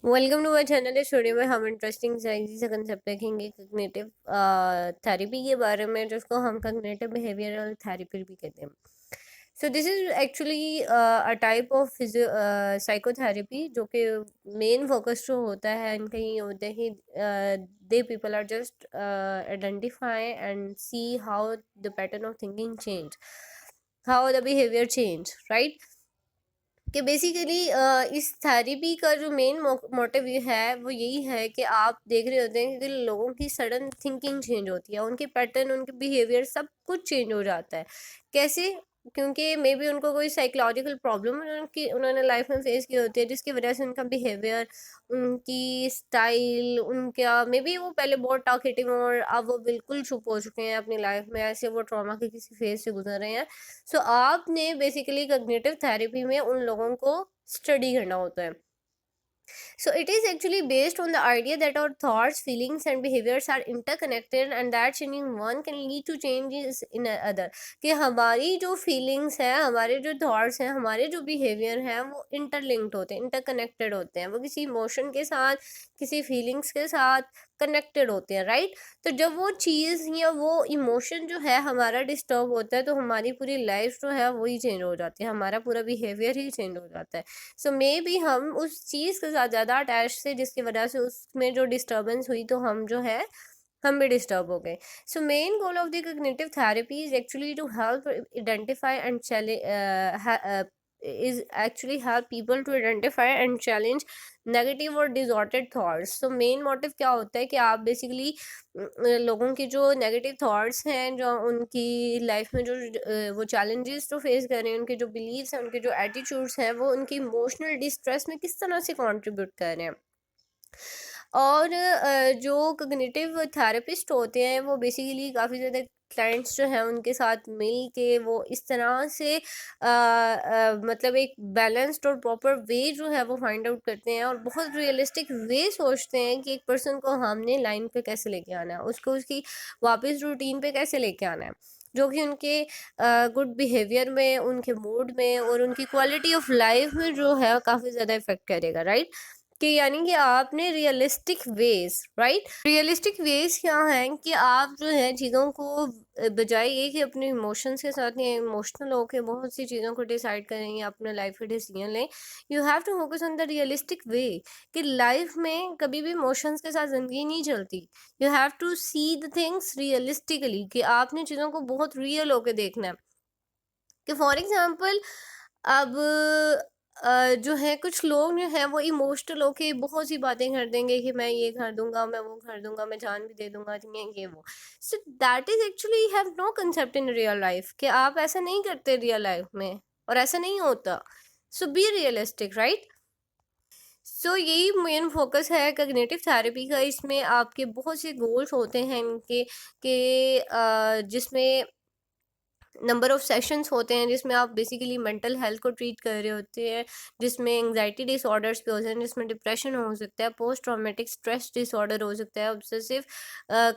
Welcome to my channel. इस video में हम इंटरेस्टिंग साइंस से कंसेप्ट देखेंगे कॉग्निटिव थेरेपी के बारे में, जिसको हम कॉग्निटिव बिहेवियरल थेरेपी भी कहते हैं। So this is actually a type of psychotherapy जो कि मेन फोकस जो होता है इनका ये होता है कि they people are just identify and see how the pattern of thinking change, how the behaviour change, right. कि बेसिकली इस थेरेपी का जो मेन मोटिव ये है वो यही है कि आप देख रहे होते हैं कि लोगों की सडन थिंकिंग चेंज होती है, उनके पैटर्न, उनके बिहेवियर सब कुछ चेंज हो जाता है। कैसे? क्योंकि मे बी उनको कोई साइकोलॉजिकल प्रॉब्लम उन्होंने लाइफ में फेस की होती है, जिसकी वजह से उनका बिहेवियर, उनकी स्टाइल, उनका मे बी वो पहले बहुत टॉकेटिव और अब वो बिल्कुल चुप हो चुके हैं अपनी लाइफ में, ऐसे वो ट्रॉमा के किसी फेज से गुजर रहे हैं। सो आपने बेसिकली कॉग्निटिव थेरेपी में उन लोगों को स्टडी करना होता है। So it is actually based on the idea that our thoughts, feelings and behaviors are interconnected and that changing one can lead to changes in other। कि हमारी जो फीलिंग्स हैं, हमारे जो थॉट्स हैं, हमारे जो बिहेवियर हैं वो इंटरलिंक्ड होते हैं, इंटरकनेक्टेड होते हैं, वो किसी इमोशन के साथ, किसी फीलिंग्स के साथ कनेक्टेड होते हैं, राइट। तो जब वो चीज़ या वो इमोशन जो है हमारा डिस्टर्ब होता है तो हमारी पूरी लाइफ जो है वही चेंज हो जाती है, हमारा पूरा बिहेवियर ही चेंज हो जाता है। सो मे बी हम उस चीज़ के साथ ज़्यादा अटैच थे, जिसकी वजह से उसमें जो डिस्टर्बेंस हुई तो हम जो है हम भी डिस्टर्ब हो गए। So main goal of the cognitive therapy is actually to help identify and is actually help people to identify and challenge negative और डिजॉर्टेड थॉट्स। तो मेन मोटिव क्या होता है कि आप बेसिकली लोगों की जो नेगेटिव थॉट्स हैं, जो उनकी लाइफ में जो वो चैलेंजेस जो फेस कर रहे हैं, उनके जो बिलीव्स हैं, उनके जो एटीट्यूड्स हैं, वो उनकी इमोशनल डिस्ट्रेस में किस तरह से कंट्रीब्यूट कर रहे हैं। और जो कॉग्निटिव थेरेपिस्ट होते हैं वो बेसिकली काफ़ी ज़्यादा क्लाइंट्स जो हैं उनके साथ मिल के वो इस तरह से मतलब एक बैलेंस्ड और प्रॉपर वे जो है वो फाइंड आउट करते हैं और बहुत रियलिस्टिक वे सोचते हैं कि एक पर्सन को हमने लाइन पे कैसे लेके आना है, उसको उसकी वापस रूटीन पे कैसे लेके आना है, जो कि उनके गुड बिहेवियर में, उनके मूड में और उनकी क्वालिटी ऑफ लाइफ में जो है काफ़ी ज़्यादा इफेक्ट करेगा, राइट। कि यानी कि आपने realistic ways, right, realistic ways क्या हैं कि आप जो है चीज़ों को बजाय ये कि अपने इमोशंस के साथ या इमोशनल होकर बहुत सी चीज़ों को डिसाइड करें या अपने लाइफ के डिसीजन लें, you have to focus on the realistic way. कि लाइफ में कभी भी इमोशंस के साथ ज़िंदगी नहीं चलती। You have to see the things realistically, कि आपने चीज़ों को बहुत रियल होकर देखना है। कि फॉर एग्जाम्पल अब जो है कुछ लोग जो हैं वो इमोशनल होके बहुत सी बातें कर देंगे कि मैं ये कर दूंगा, मैं वो कर दूंगा, मैं जान भी दे दूंगा, ये वो। So that is actually have no concept in real life, कि आप ऐसा नहीं करते रियल लाइफ में और ऐसा नहीं होता। सो बी रियलिस्टिक, राइट। सो यही मेन फोकस है कॉग्निटिव थेरेपी का। इसमें आपके बहुत से गोल्स होते हैं इनके, कि जिसमें नंबर ऑफ सेशंस होते हैं, जिसमें आप बेसिकली मेंटल हेल्थ को ट्रीट कर रहे होते हैं, जिसमें एंग्जाइटी डिसऑर्डर्स पे होते हैं, जिसमें डिप्रेशन हो सकता है, पोस्ट ट्रॉमेटिक स्ट्रेस डिसऑर्डर हो सकता है, ऑब्सेसिव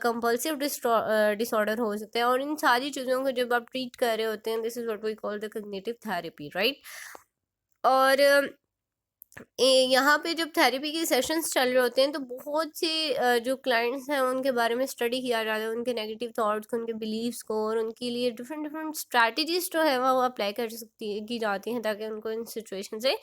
कंपल्सिव डिसऑर्डर हो सकता है। और इन सारी चीज़ों को जब आप ट्रीट कर रहे होते हैं, this is what we call the cognitive therapy, right. और यहाँ पे जब थेरेपी के सेशंस चल रहे होते हैं तो बहुत से जो क्लाइंट्स हैं उनके बारे में स्टडी किया जाता है, उनके नेगेटिव थॉट्स को, उनके बिलीव्स को, और उनके लिए डिफरेंट डिफरेंट स्ट्रैटेजीज जो है वो अप्लाई कर सकती है, की जाती हैं, ताकि उनको इन सिचुएशन से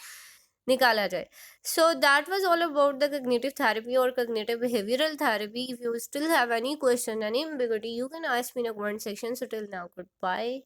निकाला जाए। So that was all about the cognitive therapy और cognitive behavioural therapy. If you still have any question, any ambiguity, you can ask me in the comment section. So till now, good bye.